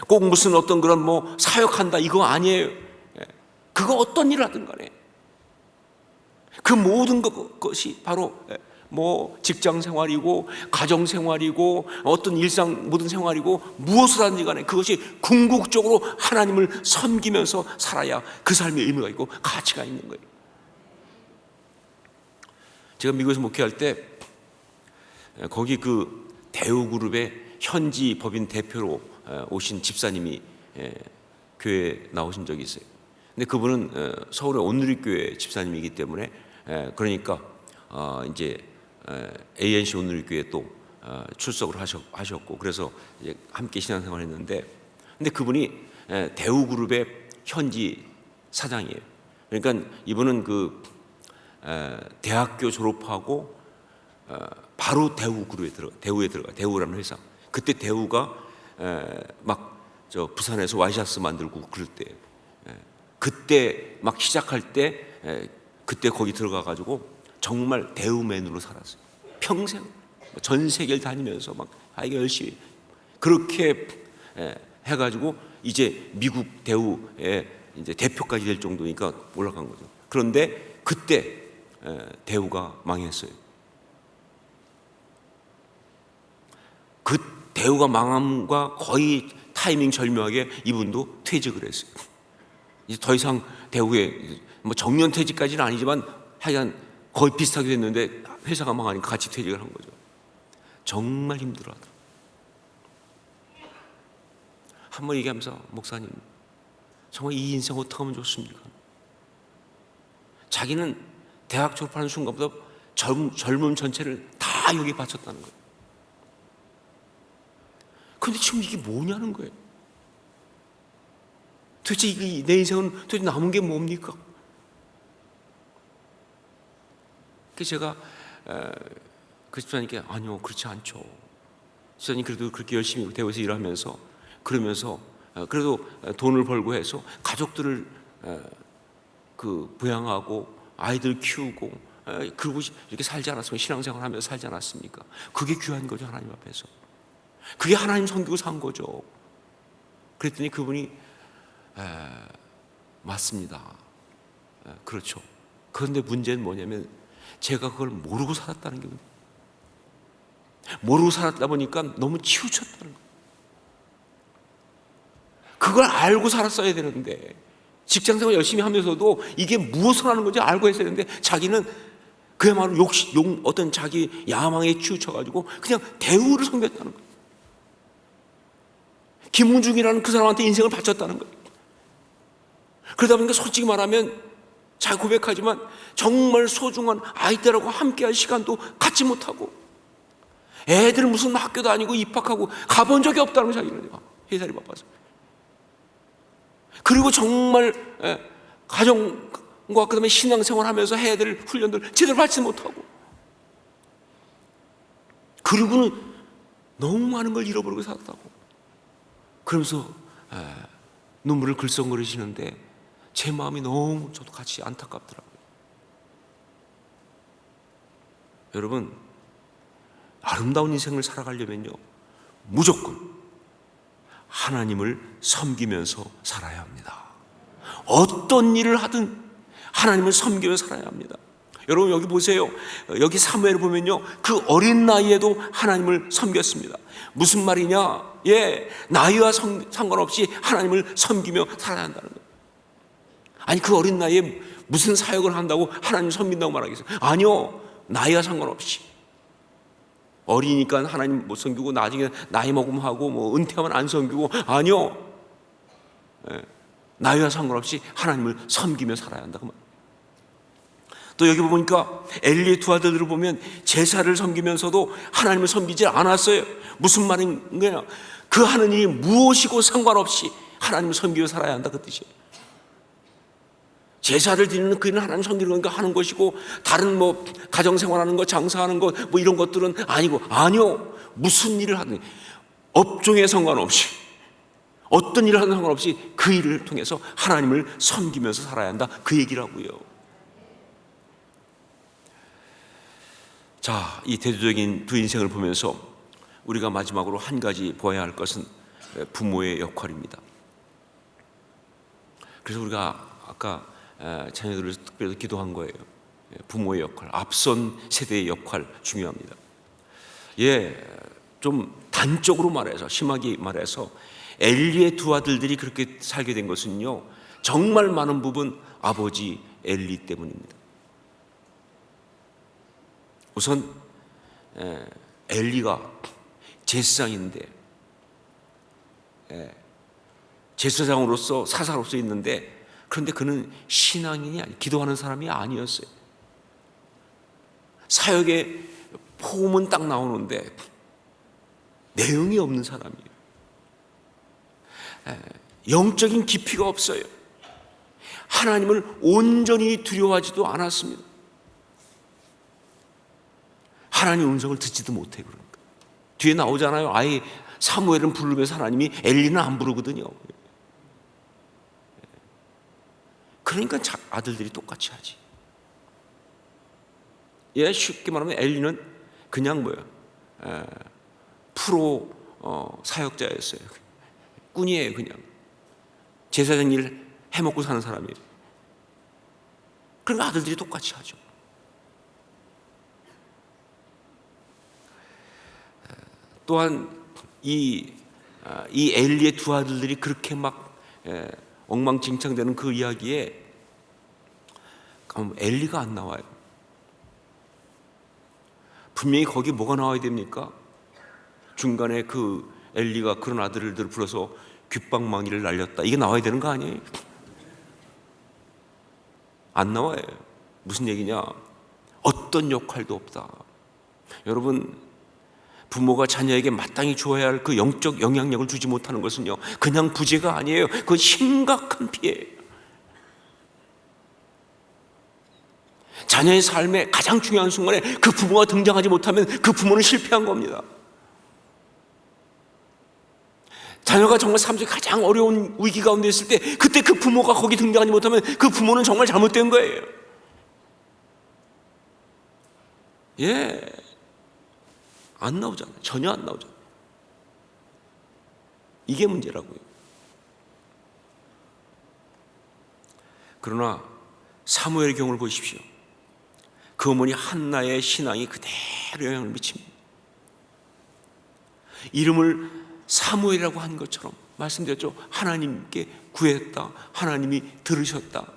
꼭 무슨 어떤 그런 뭐 사역한다 이거 아니에요. 그거 어떤 일을 하든 간에 그 모든 것이 바로 뭐 직장 생활이고 가정 생활이고 어떤 일상 모든 생활이고 무엇을 하든지 간에 그것이 궁극적으로 하나님을 섬기면서 살아야 그 삶의 의미가 있고 가치가 있는 거예요. 제가 미국에서 목회할 때 거기 그 대우그룹의 현지 법인 대표로 오신 집사님이 교회에 나오신 적이 있어요. 근데 그분은 서울의 온누리교회 집사님이기 때문에 그러니까 이제 ANC 온누리교회 또 출석을 하셨고 그래서 이제 함께 신앙생활을 했는데, 근데 그분이 대우그룹의 현지 사장이에요. 그러니까 이분은 그 대학교 졸업하고 바로 대우에 들어가. 대우라는 회사. 그때 대우가 막 저 부산에서 와이셔츠 만들고 그럴 때, 그때 막 시작할 때 그때 거기 들어가 가지고 정말 대우맨으로 살았어요. 평생 전 세계를 다니면서 막 아이가 열심히 그렇게 해가지고 이제 미국 대우의 이제 대표까지 될 정도니까 올라간 거죠. 그런데 그때 대우가 망했어요. 그 대우가 망함과 거의 타이밍 절묘하게 이분도 퇴직을 했어요. 이제 더 이상 대우에 뭐 정년 퇴직까지는 아니지만 하여간 거의 비슷하게 됐는데 회사가 망하니까 같이 퇴직을 한 거죠. 정말 힘들어하더라고요. 한번 얘기하면서 목사님 정말 이 인생 어떻게 하면 좋습니까? 자기는 대학 졸업하는 순간부터 젊음 전체를 다 여기에 바쳤다는 거예요. 그런데 지금 이게 뭐냐는 거예요. 도대체 내 인생은 도대체 남은 게 뭡니까? 그래서 제가 그 집사님께 아니요 그렇지 않죠. 집사님 그래도 그렇게 열심히 대우에서 일하면서 그러면서 그래도 돈을 벌고 해서 가족들을 그 부양하고 아이들 키우고 그러고 이렇게 살지 않았으면 신앙생활하면서 살지 않았습니까? 그게 귀한 거죠. 하나님 앞에서 그게 하나님 섬기고 산 거죠. 그랬더니 그분이 맞습니다. 그렇죠. 그런데 문제는 뭐냐면 제가 그걸 모르고 살았다는 게 문제예요. 모르고 살았다 보니까 너무 치우쳤다는 거예요. 그걸 알고 살았어야 되는데, 직장생활 열심히 하면서도 이게 무엇을 하는 건지 알고 했어야 되는데 자기는 그야말로 어떤 자기 야망에 치우쳐가지고 그냥 대우를 섬겼다는 거예요. 김문중이라는 그 사람한테 인생을 바쳤다는 거예요. 그러다 보니까 솔직히 말하면 잘 고백하지만 정말 소중한 아이들하고 함께할 시간도 갖지 못하고 애들 무슨 학교 다니고 입학하고 가본 적이 없다는 거예요. 자기는 회사를 바빠서. 그리고 정말 가정과 그다음에 신앙생활하면서 해야 될 훈련들 제대로 받지 못하고, 그리고는 너무 많은 걸 잃어버리고 살았다고. 그러면서 눈물을 글썽거리시는데 제 마음이 너무 저도 같이 안타깝더라고요. 여러분, 아름다운 인생을 살아가려면요 무조건 하나님을 섬기면서 살아야 합니다. 어떤 일을 하든 하나님을 섬기면서 살아야 합니다. 여러분 여기 보세요. 여기 사무엘을 보면요 그 어린 나이에도 하나님을 섬겼습니다. 무슨 말이냐? 나이와 상관없이 하나님을 섬기며 살아야 한다는 거예요. 아니 그 어린 나이에 무슨 사역을 한다고 하나님 섬긴다고 말하겠어요? 아니요, 나이와 상관없이. 어리니까 하나님 못 섬기고 나중에 나이 먹으면 하고 뭐 은퇴하면 안 섬기고, 아니요, 나이와 상관없이 하나님을 섬기며 살아야 한다 그 말. 또 여기 보니까 엘리의 두 아들들을 보면 제사를 섬기면서도 하나님을 섬기지 않았어요. 무슨 말인가요? 그 하는 일이 무엇이고 상관없이 하나님을 섬기며 살아야 한다 그 뜻이에요. 제사를 드리는 그 일은 하나님 섬기는 거니까 하는 것이고, 다른 뭐 가정생활하는 것, 장사하는 것 뭐 이런 것들은 아니고, 아니요, 무슨 일을 하든 업종에 상관없이 어떤 일을 하든 상관없이 그 일을 통해서 하나님을 섬기면서 살아야 한다 그 얘기라고요. 자, 이 대조적인 두 인생을 보면서 우리가 마지막으로 한 가지 보아야 할 것은 부모의 역할입니다. 그래서 우리가 아까 자녀들을 특별히 기도한 거예요. 부모의 역할, 앞선 세대의 역할 중요합니다. 좀 단적으로 말해서, 심하게 말해서 엘리의 두 아들들이 그렇게 살게 된 것은요 정말 많은 부분 아버지 엘리 때문입니다. 우선 엘리가 제사장인데, 제사장으로서 사사로서 있는데 그런데 그는 신앙인이 기도하는 사람이 아니었어요. 사역의 폼은 딱 나오는데 내용이 없는 사람이에요. 영적인 깊이가 없어요. 하나님을 온전히 두려워하지도 않았습니다. 하나님 음성을 듣지도 못해. 그러니까 뒤에 나오잖아요. 아예 사무엘은 부르면서 하나님이 엘리는 안 부르거든요. 그러니까 아들들이 똑같이 하지. 쉽게 말하면 엘리는 그냥 프로 사역자였어요. 꾼이에요. 그냥 제사장 일 해먹고 사는 사람이에요. 그러니까 아들들이 똑같이 하죠. 또한 이 엘리의 두 아들들이 그렇게 막 엉망진창되는 그 이야기에 엘리가 안 나와요. 분명히 거기 뭐가 나와야 됩니까? 중간에 그 엘리가 그런 아들들을 불러서 귓방망이를 날렸다, 이게 나와야 되는 거 아니에요? 안 나와요. 무슨 얘기냐? 어떤 역할도 없다. 여러분, 부모가 자녀에게 마땅히 줘야 할 그 영적 영향력을 주지 못하는 것은요, 그냥 부재가 아니에요. 그건 심각한 피해예요. 자녀의 삶의 가장 중요한 순간에 그 부모가 등장하지 못하면 그 부모는 실패한 겁니다. 자녀가 정말 삶 속에 가장 어려운 위기 가운데 있을 때 그때 그 부모가 거기 등장하지 못하면 그 부모는 정말 잘못된 거예요. 안 나오잖아요. 전혀 안 나오잖아요. 이게 문제라고요. 그러나 사무엘의 경우를 보십시오. 그 어머니 한나의 신앙이 그대로 영향을 미칩니다. 이름을 사무엘이라고 한 것처럼 말씀드렸죠. 하나님께 구했다. 하나님이 들으셨다.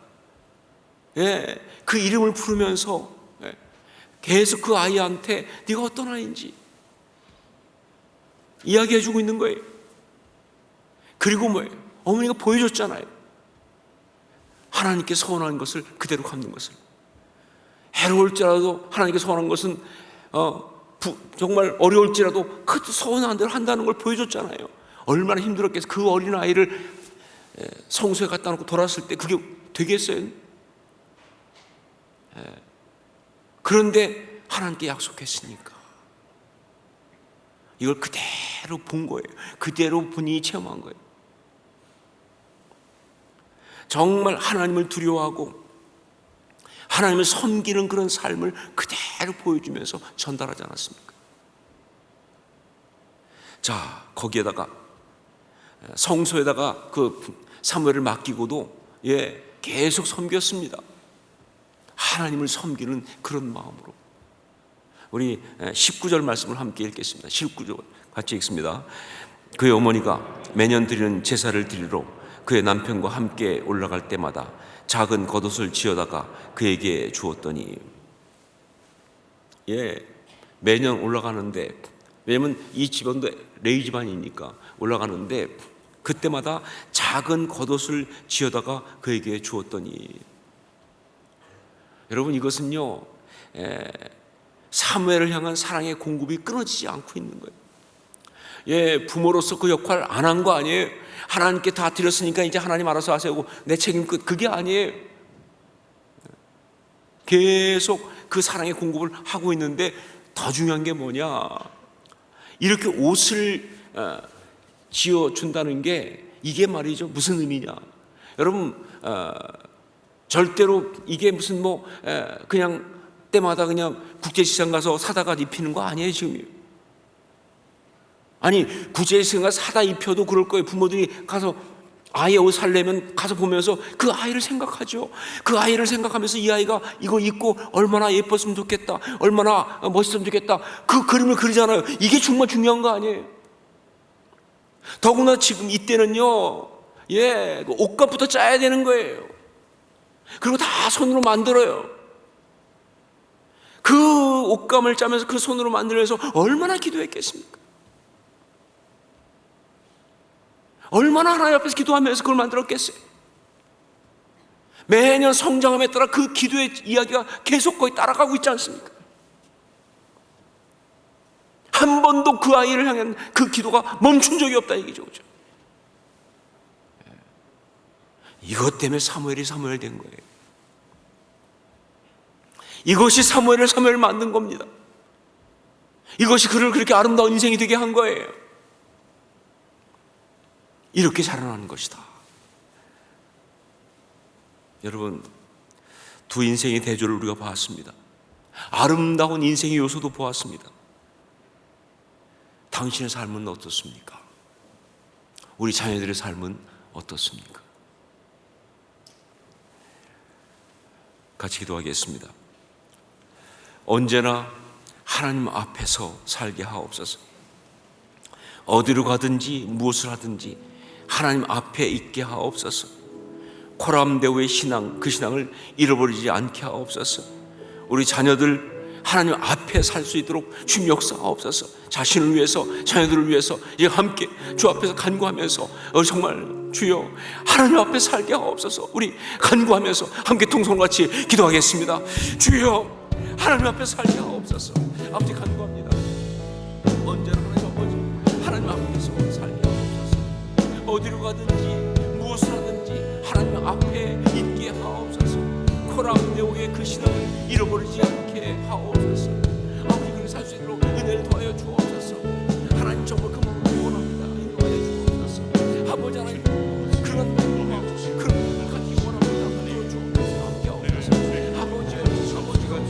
그 이름을 부르면서 계속 그 아이한테 네가 어떤 아이인지 이야기해주고 있는 거예요. 그리고 어머니가 보여줬잖아요. 하나님께 서원한 것을 그대로 갚는 것을. 해로울지라도 하나님께 서원한 것은 정말 어려울지라도 그 서원한 대로 한다는 걸 보여줬잖아요. 얼마나 힘들었겠어요. 그 어린아이를 성소에 갖다 놓고 돌아왔을 때 그게 되겠어요? 그런데 하나님께 약속했으니까 이걸 그대로 본 거예요. 그대로 본인이 체험한 거예요. 정말 하나님을 두려워하고 하나님을 섬기는 그런 삶을 그대로 보여주면서 전달하지 않았습니까? 자, 거기에다가 성소에다가 그 사무엘을 맡기고도 계속 섬겼습니다. 하나님을 섬기는 그런 마음으로. 우리 19절 말씀을 함께 읽겠습니다. 19절 같이 읽습니다. 그의 어머니가 매년 드리는 제사를 드리러 그의 남편과 함께 올라갈 때마다 작은 겉옷을 지어다가 그에게 주었더니, 매년 올라가는데, 왜냐면 이 집안도 레위 집안이니까 올라가는데 그때마다 작은 겉옷을 지어다가 그에게 주었더니. 여러분, 이것은요 사무엘을 향한 사랑의 공급이 끊어지지 않고 있는 거예요. 부모로서 그 역할을 안 한 거 아니에요. 하나님께 다 드렸으니까 이제 하나님 알아서 하세요. 내 책임 끝. 그게 아니에요. 계속 그 사랑의 공급을 하고 있는데 더 중요한 게 뭐냐? 이렇게 옷을 지어준다는 게 이게 말이죠. 무슨 의미냐? 여러분, 절대로 이게 무슨 그냥 때마다 그냥 국제시장 가서 사다가 입히는 거 아니에요, 지금. 아니, 국제시장 가서 사다 입혀도 그럴 거예요. 부모들이 가서 아이 옷 살려면 가서 보면서 그 아이를 생각하죠. 그 아이를 생각하면서 이 아이가 이거 입고 얼마나 예뻤으면 좋겠다, 얼마나 멋있으면 좋겠다, 그 그림을 그리잖아요. 이게 정말 중요한 거 아니에요? 더구나 지금 이때는요, 그 옷값부터 짜야 되는 거예요. 그리고 다 손으로 만들어요. 그 옷감을 짜면서 그 손으로 만들면서 얼마나 기도했겠습니까? 얼마나 하나님 앞에서 기도하면서 그걸 만들었겠어요? 매년 성장함에 따라 그 기도의 이야기가 계속 거의 따라가고 있지 않습니까? 한 번도 그 아이를 향한 그 기도가 멈춘 적이 없다 얘기죠. 그렇죠? 이것 때문에 사무엘이 사무엘 된 거예요. 이것이 사무엘을 사무엘 만든 겁니다. 이것이 그를 그렇게 아름다운 인생이 되게 한 거예요. 이렇게 자라나는 것이다. 여러분, 두 인생의 대조를 우리가 보았습니다. 아름다운 인생의 요소도 보았습니다. 당신의 삶은 어떻습니까? 우리 자녀들의 삶은 어떻습니까? 같이 기도하겠습니다. 언제나 하나님 앞에서 살게 하옵소서. 어디로 가든지 무엇을 하든지 하나님 앞에 있게 하옵소서. 코람데오의 신앙, 그 신앙을 잃어버리지 않게 하옵소서. 우리 자녀들 하나님 앞에 살 수 있도록 주님 역사하옵소서. 자신을 위해서, 자녀들을 위해서 이제 함께 주 앞에서 간구하면서 정말 주여 하나님 앞에 살게 하옵소서. 우리 간구하면서 함께 통성같이 기도하겠습니다. 주여 하나님 앞에 살게 하옵소서. 아버지 간구합니다. 언제나 하나님 앞에서 살게 하옵소서. 어디로 가든지 무엇을 하든지 하나님 앞에 있게 하옵소서. 코람데오의 그 신앙을 잃어버리지 않게 하옵소서. 아버지 그렇게 살 수 있도록 은혜를 더하여 주옵소서. 하나님 정말 그 마음을 원합니다. 인도하여 주옵소서. 아버지 하나님 그런 마음, 그런 마음을 갖기 원합니다. 그리고 주옵소서. 함께 하옵소서. 아버지가 정말 주님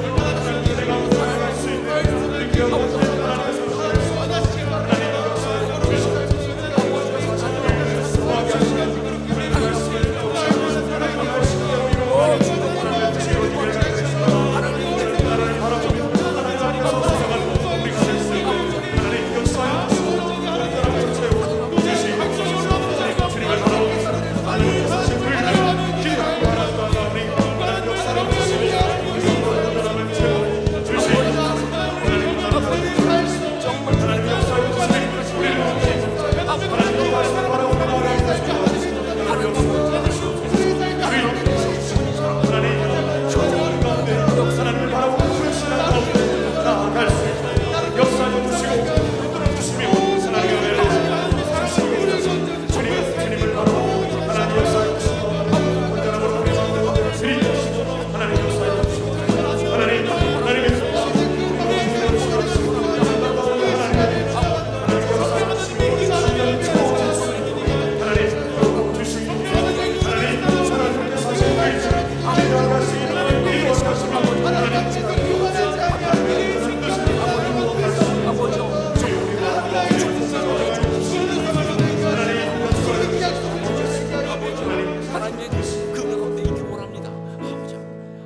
은혜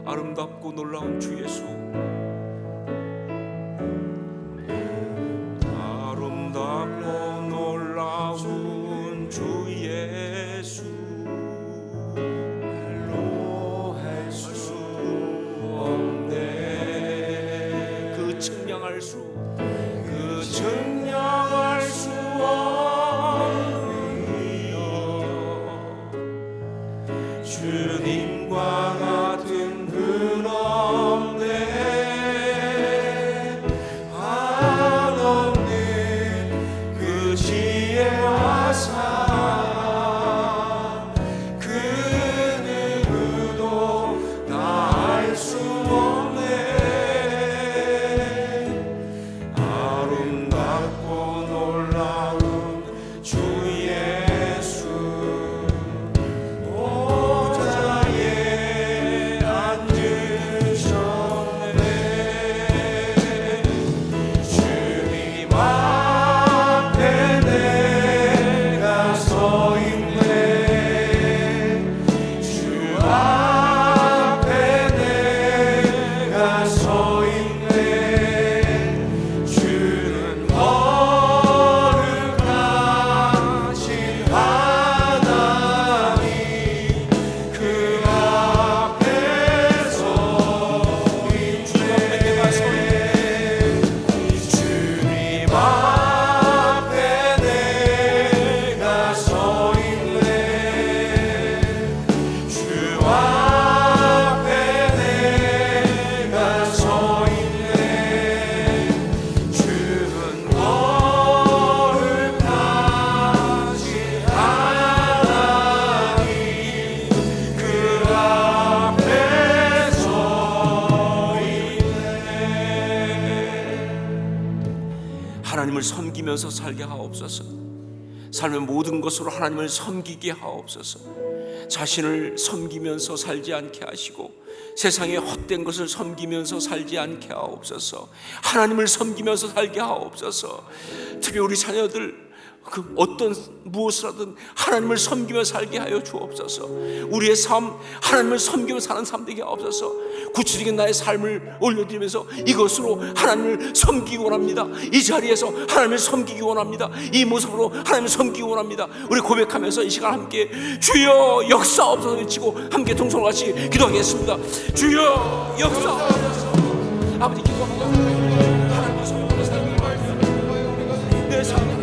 아름답고 놀라운 주 예수, 아름답고 놀라운 주 예수, 말로 할 수 없네. 그 측량할 수 없는 이여, 주님과 같은 분 없네. 한없는 그 지혜와 사랑, 섬기면서 살게 하옵소서. 삶의 모든 것으로 하나님을 섬기게 하옵소서. 자신을 섬기면서 살지 않게 하시고 세상의 헛된 것을 섬기면서 살지 않게 하옵소서. 하나님을 섬기면서 살게 하옵소서. 특히 우리 자녀들 그 어떤 무엇을 하든 하나님을 섬기며 살게 하여 주옵소서. 우리의 삶 하나님을 섬기며 사는 삶 되게 하옵소서. 구체적인 나의 삶을 올려드리면서 이것으로 하나님을 섬기기 원합니다. 이 자리에서 하나님을 섬기기 원합니다. 이 모습으로 하나님을 섬기기 원합니다. 우리 고백하면서 이 시간 함께 주여 역사옵소서 외치고 함께 동성으로 같이 기도하겠습니다. 주여 역사옵소서. 아버지 기도합니다. 하나님을 섬기며 살기 원합니다. 내 삶을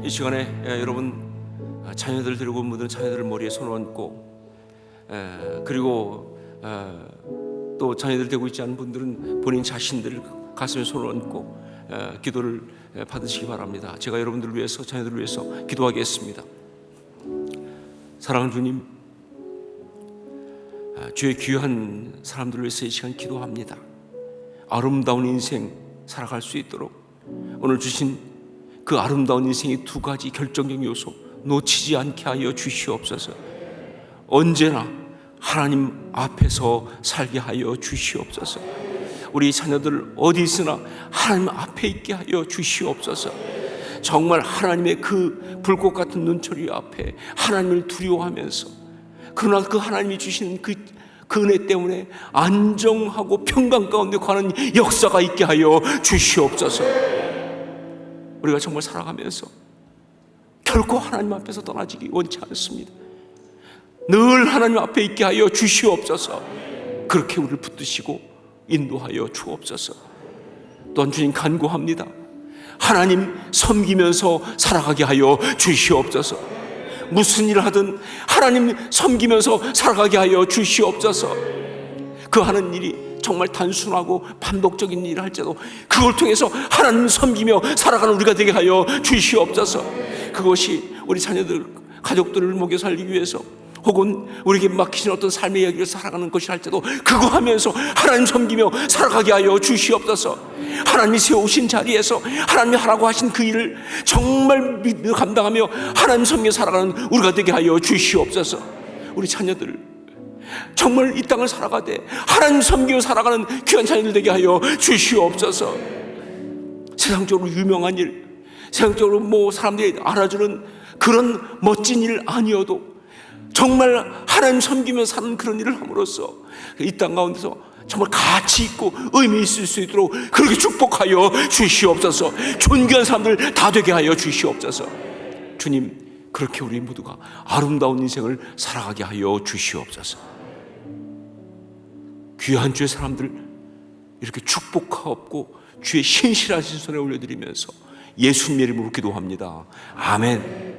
이 시간에 여러분 자녀들 데리고 온 분들은 자녀들을 머리에 손을 얹고 그리고 또 자녀들 데리고 있지 않은 분들은 본인 자신들 가슴에 손을 얹고 기도를 받으시기 바랍니다. 제가 여러분들을 위해서 자녀들을 위해서 기도하겠습니다. 사랑하는 주님, 주의 귀한 사람들을 위해서 이 시간 기도합니다. 아름다운 인생 살아갈 수 있도록 오늘 주신 그 아름다운 인생의 두 가지 결정적 요소 놓치지 않게 하여 주시옵소서. 언제나 하나님 앞에서 살게 하여 주시옵소서. 우리 자녀들 어디 있으나 하나님 앞에 있게 하여 주시옵소서. 정말 하나님의 그 불꽃 같은 눈초리 앞에 하나님을 두려워하면서, 그러나 그 하나님이 주시는 그 은혜 때문에 안정하고 평강 가운데 가는 역사가 있게 하여 주시옵소서. 우리가 정말 살아가면서 결코 하나님 앞에서 떠나지기 원치 않습니다. 늘 하나님 앞에 있게 하여 주시옵소서. 그렇게 우리를 붙드시고 인도하여 주옵소서. 또한 주님 간구합니다. 하나님 섬기면서 살아가게 하여 주시옵소서. 무슨 일을 하든 하나님 섬기면서 살아가게 하여 주시옵소서. 그 하는 일이 정말 단순하고 반복적인 일을 할지라도 그걸 통해서 하나님 섬기며 살아가는 우리가 되게 하여 주시옵소서. 그것이 우리 자녀들, 가족들을 먹여 살리기 위해서, 혹은 우리에게 막히신 어떤 삶의 이야기를 살아가는 것이 할지라도 그거 하면서 하나님 섬기며 살아가게 하여 주시옵소서. 하나님이 세우신 자리에서 하나님이 하라고 하신 그 일을 정말 믿어 감당하며 하나님 섬기며 살아가는 우리가 되게 하여 주시옵소서. 우리 자녀들 정말 이 땅을 살아가되 하나님 섬기며 살아가는 귀한 자녀들 되게 하여 주시옵소서. 세상적으로 유명한 일, 세상적으로 뭐 사람들이 알아주는 그런 멋진 일 아니어도 정말 하나님 섬기며 사는 그런 일을 함으로써 이 땅 가운데서 정말 가치 있고 의미 있을 수 있도록 그렇게 축복하여 주시옵소서. 존귀한 사람들 다 되게 하여 주시옵소서. 주님, 그렇게 우리 모두가 아름다운 인생을 살아가게 하여 주시옵소서. 귀한 주의 사람들 이렇게 축복하옵고 주의 신실하신 손에 올려드리면서 예수님의 이름으로 기도합니다. 아멘.